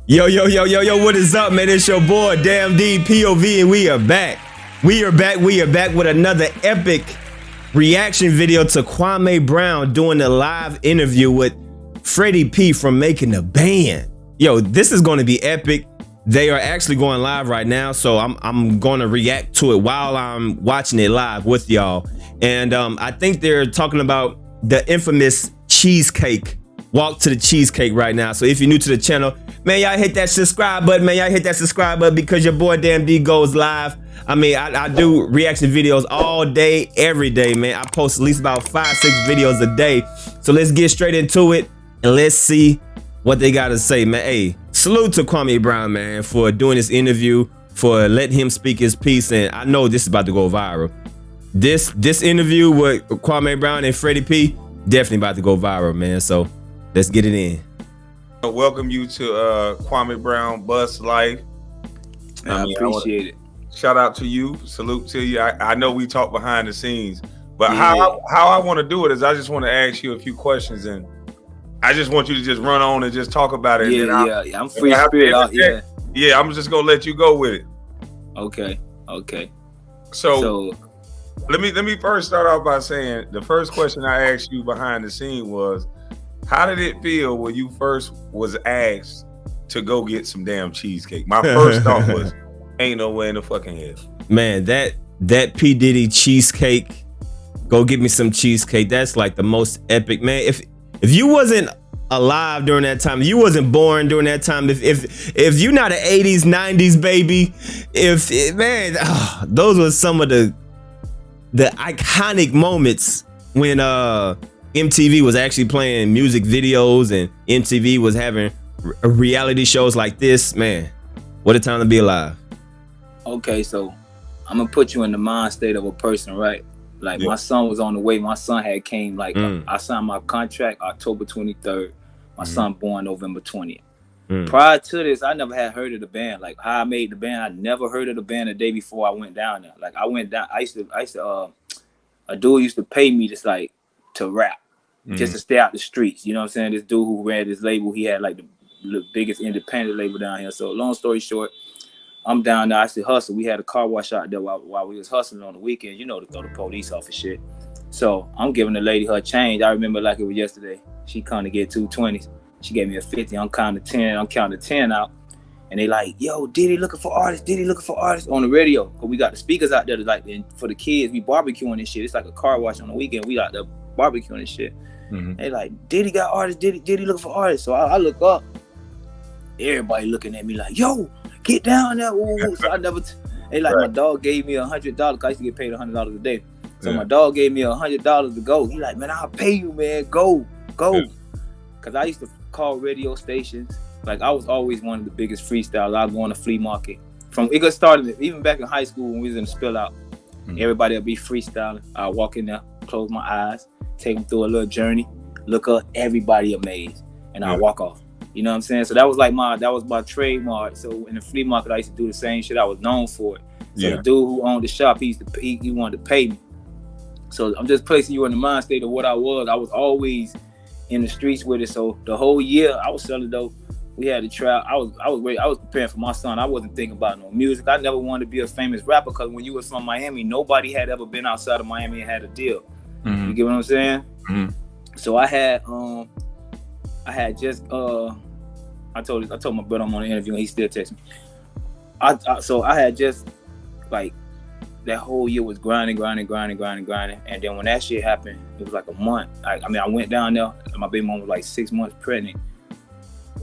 Yo, what is up, man? It's your boy, Damn D, POV, and we are back. We are back with another epic reaction video to Kwame Brown doing a live interview with Freddy P from Making the Band. Yo, this is going to be epic. They are actually going live right now, so I'm going to react to it while I'm watching it live with y'all. And I think they're talking about the infamous cheesecake. Walk to the cheesecake right now. So if you're new to the channel, man, y'all hit that subscribe button, man. Y'all hit that subscribe button because your boy Damn D goes live. I mean, I do reaction videos all day, every day, man. I post at least about 5-6 videos a day. So let's get straight into it and let's see what they got to say, man. Hey, salute to Kwame Brown, man, for doing this interview, for letting him speak his piece. And I know this is about to go viral. This interview with Kwame Brown and Freddy P, definitely about to go viral, man. So let's get it in. Welcome you to Kwame Brown Bus Life. I appreciate it. Shout out to you. Salute to you. I know we talk behind the scenes, but how I want to do it is I just want to ask you a few questions, and I just want you to just run on and just talk about it. Yeah, I'm free spirit. Yeah, I'm just gonna let you go with it. Okay. So let me first start off by saying the first question I asked you behind the scene was, how did it feel when you first was asked to go get some damn cheesecake? My first thought was, ain't no way in the fucking hell. Man, that P. Diddy cheesecake, go get me some cheesecake. That's like the most epic, man. If you wasn't alive during that time, if you wasn't born during that time, if you're not an 80s, 90s baby, those were some of the iconic moments when MTV was actually playing music videos and MTV was having reality shows like this. Man, what a time to be alive. Okay, so I'm gonna put you in the mind state of a person, right? Like my son was on the way. My son had came, like I signed my contract October 23rd. My son born November 20th. Prior to this, I never had heard of the band. Like how I made the band, I never heard of the band the day before I went down there. Like I went down, I used to a dude used to pay me to rap. Just to stay out the streets, you know what I'm saying? This dude who ran this label, he had like the biggest independent label down here. So long story short, I'm down there. I used to hustle. We had a car wash out there while we was hustling on the weekend, you know, to throw the police off and shit. So I'm giving the lady her change. I remember like it was yesterday. She come to get 220s. She gave me a 50. I'm counting 10. I'm counting 10 out. And they like, yo, Diddy looking for artists. Diddy looking for artists on the radio. Cause we got the speakers out there like for the kids. We barbecuing and shit. It's like a car wash on the weekend. We out there barbecuing and shit. They like, Diddy got artists, Diddy looking for artists. So I look up, everybody looking at me like, yo, get down there. Ooh. So I never, my dog gave me $100. I used to get paid $100 a day. So my dog gave me $100 to go. He like, man, I'll pay you, man. Go. Cause I used to call radio stations. Like I was always one of the biggest freestylers. I'd go on a flea market. It got started even back in high school when we was in the spill out. Everybody would be freestyling. I'd walk in there, close my eyes, take them through a little journey, look up, everybody amazed, and I walk off. You know what I'm saying? So that was my trademark. So in the flea market, I used to do the same shit. I was known for it. So the dude who owned the shop, he wanted to pay me. So I'm just placing you in the mind state of what I was. I was always in the streets with it. So the whole year I was selling dope. We had a trial. I was preparing for my son. I wasn't thinking about no music. I never wanted to be a famous rapper because when you was from Miami, nobody had ever been outside of Miami and had a deal. You get what I'm saying? So I had just I told my brother I'm on the interview and he still texts me. So I had just like that whole year was grinding, and then when that shit happened, it was like a month. I went down there and my baby mom was like 6 months pregnant,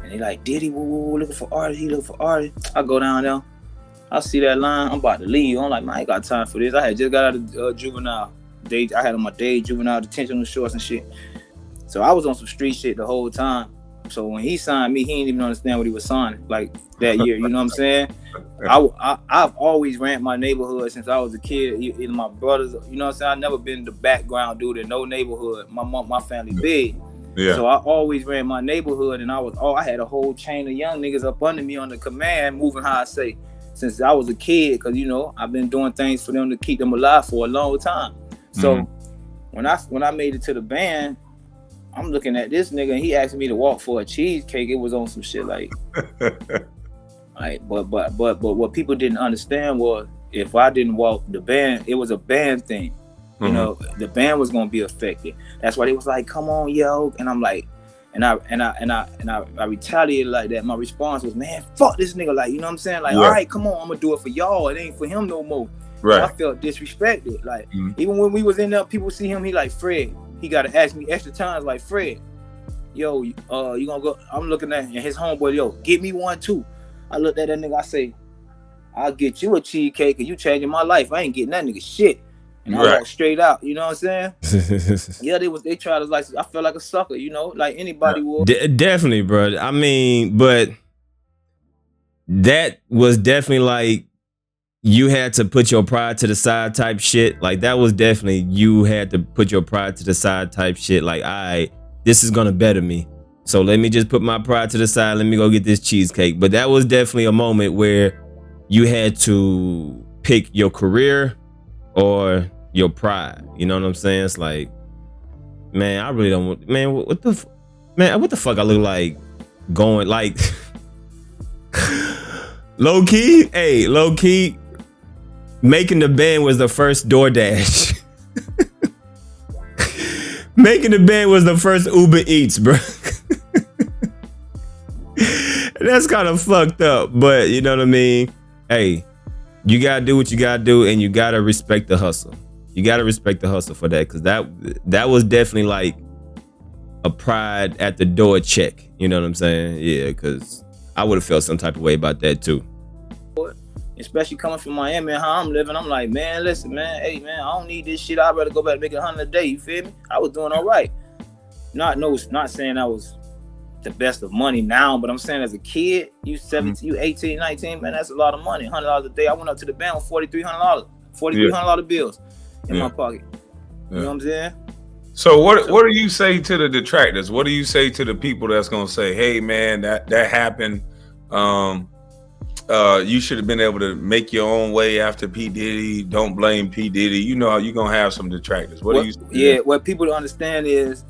and they like, Diddy, looking for artists. He looking for artists. I go down there, I see that line, I'm about to leave. I'm like, man, I ain't got time for this. I had just got out of juvenile. I had on my day juvenile detention shorts and shit. So I was on some street shit the whole time. So when he signed me, he didn't even understand what he was signing like that year. You know what I'm saying? I've always ran my neighborhood since I was a kid. Either my brothers, you know what I'm saying? I've never been the background dude in no neighborhood. My family big. Yeah. So I always ran my neighborhood, and I had a whole chain of young niggas up under me on the command, moving how I say, since I was a kid, because you know I've been doing things for them to keep them alive for a long time. So when I made it to the band, I'm looking at this nigga and he asked me to walk for a cheesecake. It was on some shit like but what people didn't understand was if I didn't walk the band, it was a band thing. You know, the band was gonna be affected. That's why they was like, "Come on, yo," and I'm like, and I retaliated like that. My response was, "Man, fuck this nigga," like, you know what I'm saying? Like, all right, come on, I'm gonna do it for y'all. It ain't for him no more. Right. I felt disrespected. Like, even when we was in there, people see him. He like, Fred. He gotta ask me extra times. Like, Fred, yo, you gonna go? I'm looking at his homeboy. Yo, get me one too. I looked at that nigga. I say, I'll get you a cheesecake, and you changing my life. I ain't getting that nigga shit. And I walked straight out, you know what I'm saying? Yeah, they tried to like, I felt like a sucker, you know, like anybody would. Definitely, bro. I mean, but that was definitely like you had to put your pride to the side type shit. Like that was definitely you had to put your pride to the side type shit. Like, all right, this is gonna better me. So let me just put my pride to the side. Let me go get this cheesecake. But that was definitely a moment where you had to pick your career or your pride, you know what I'm saying? It's like, man, I really don't want, man, what the fuck I look like going, like, low key, making the band was the first DoorDash. Making the band was the first Uber Eats, bro. That's kind of fucked up, but you know what I mean? Hey, you gotta do what you gotta do, and you gotta respect the hustle. You gotta respect the hustle for that, because that was definitely like a pride at the door check. You know what I'm saying? Yeah, because I would have felt some type of way about that too. Especially coming from Miami and how I'm living, I'm like, man, listen, man, hey, man, I don't need this shit. I'd rather go back and make $100 a day. You feel me? I was doing all right. Not saying I was the best of money now, but I'm saying as a kid, you 17, you 18, 19, man, that's a lot of money. $100 a day. I went up to the bank with $4,300 bills in my pocket. You know what I'm saying? So what do you say to the detractors? What do you say to the people that's gonna say, hey man, that happened? You should have been able to make your own way after P. Diddy. Don't blame P. Diddy. You know you're gonna have some detractors. What do you say? Yeah, what people don't understand is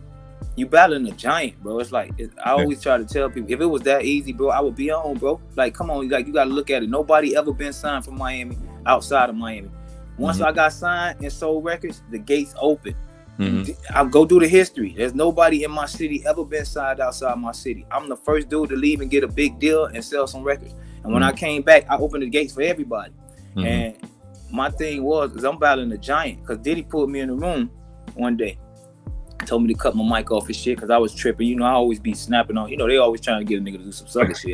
you battling a giant, bro. It's like I always try to tell people, if it was that easy, bro, I would be on, bro. Like, come on, like you gotta look at it. Nobody ever been signed from Miami outside of Miami. Once I got signed and sold records, the gates open. I'll go do the history. There's nobody in my city ever been signed outside my city. I'm the first dude to leave and get a big deal and sell some records. And when I came back, I opened the gates for everybody. And my thing was, I'm battling a giant, because Diddy pulled me in the room one day, told me to cut my mic off his shit because I was tripping. You know, I always be snapping on. You know, they always trying to get a nigga to do some sucker shit.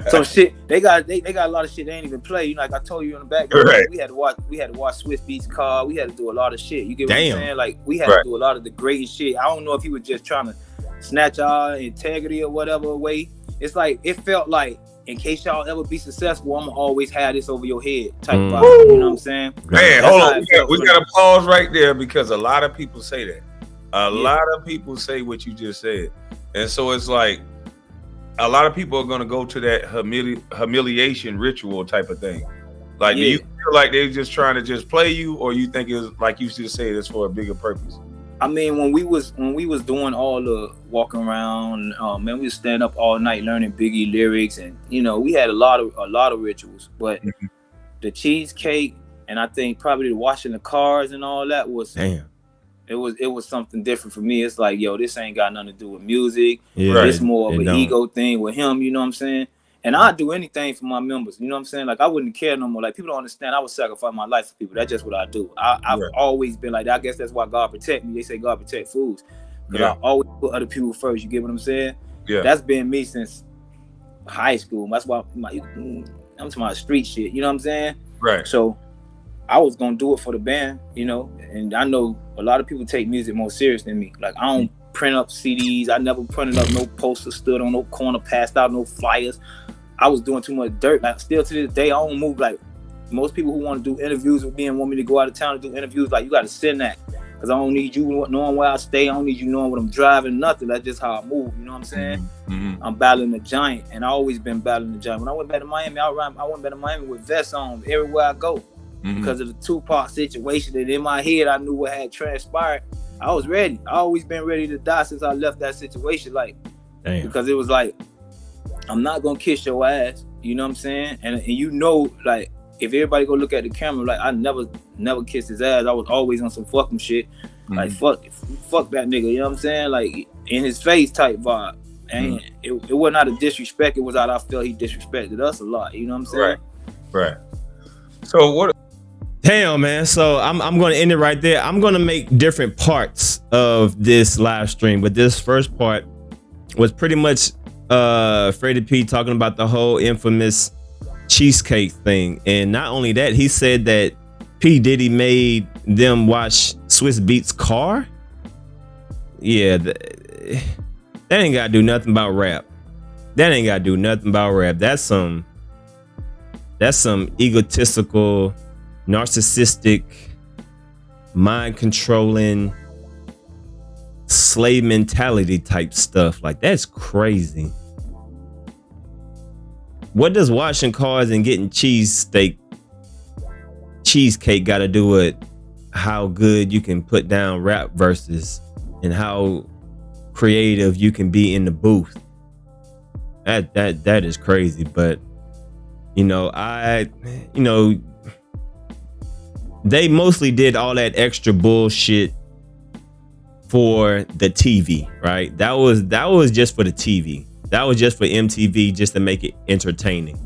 So shit, they got a lot of shit they ain't even play. You know, like I told you in the back, we had to watch Swiss Beats car. We had to do a lot of shit. You get what I'm saying? Like we had to do a lot of the greatest shit. I don't know if he was just trying to snatch our integrity or whatever away. It's like it felt like, in case y'all ever be successful, I'm gonna always have this over your head type vibe. You know what I'm saying? Man, hold on. We gotta pause right there, because a lot of people say that. A lot of people say what you just said. And so it's like a lot of people are going to go to that humiliation ritual type of thing. Like, do you feel like they're just trying to just play you, or you think it's like you just say it's for a bigger purpose? I mean, when we was doing all the walking around, man, we was stand up all night learning Biggie lyrics, and you know, we had a lot of rituals. But the cheesecake, and I think probably the washing the cars and all that was It was something different for me. It's like, yo, this ain't got nothing to do with music. It's more of an ego thing with him, you know what I'm saying? And I'd do anything for my members, you know what I'm saying? Like, I wouldn't care no more. Like, people don't understand. I would sacrifice my life for people. That's just what I do. I've always been like that. I guess that's why God protect me. They say God protect fools. Because I always put other people first. You get what I'm saying? Yeah. That's been me since high school. That's why I'm talking about street shit. You know what I'm saying? Right. So I was gonna do it for the band, you know, and I know a lot of people take music more serious than me. Like, I don't print up CDs. I never printed up no posters, stood on no corner, passed out no flyers. I was doing too much dirt. Like, still to this day, I don't move like most people who want to do interviews with me and want me to go out of town to do interviews. Like, you got to send that, because I don't need you knowing where I stay. I don't need you knowing what I'm driving. Nothing. That's just how I move. You know what I'm saying? I'm battling a giant, and I always been battling a giant. When I went back to Miami, I went back to Miami with vests on everywhere I go. Because of the Tupac situation, and in my head I knew what had transpired. I was ready. I always been ready to die since I left that situation. Like, damn. Because it was like, I'm not gonna kiss your ass. You know what I'm saying? And you know, like, if everybody go look at the camera, like, I never kissed his ass. I was always on some fucking shit. Like, fuck that nigga. You know what I'm saying? Like, in his face type vibe. And it wasn't out of disrespect. It was out, I felt he disrespected us a lot. You know what I'm saying? Right. So what? Damn, man. So I'm going to end it right there. I'm going to make different parts of this live stream, but this first part was pretty much Freddy P talking about the whole infamous cheesecake thing. And not only that, he said that P. Diddy made them wash Swiss Beats car. Yeah, that ain't got to do nothing about rap. That ain't got to do nothing about rap. That's some egotistical, narcissistic, mind controlling, slave mentality type stuff. Like, that's crazy. What does washing cars and getting cheesecake got to do with how good you can put down rap verses and how creative you can be in the booth? That is crazy. But they mostly did all that extra bullshit for the TV, right? That was just for the TV. That was just for MTV, just to make it entertaining.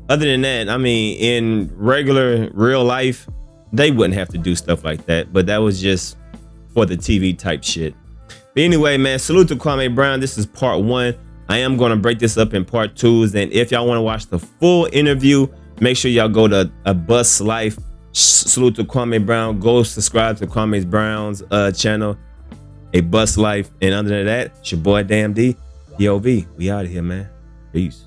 Other than that, I mean, in regular real life, they wouldn't have to do stuff like that, but that was just for the TV type shit. But anyway, man, salute to Kwame Brown. This is part 1. I am going to break this up in part 2s, and if y'all want to watch the full interview, make sure y'all go to A Bus Life. Salute to Kwame Brown. Go subscribe to Kwame Brown's channel, A Bus Life. And other than that, it's your boy Damn D. POV. We out of here, man. Peace.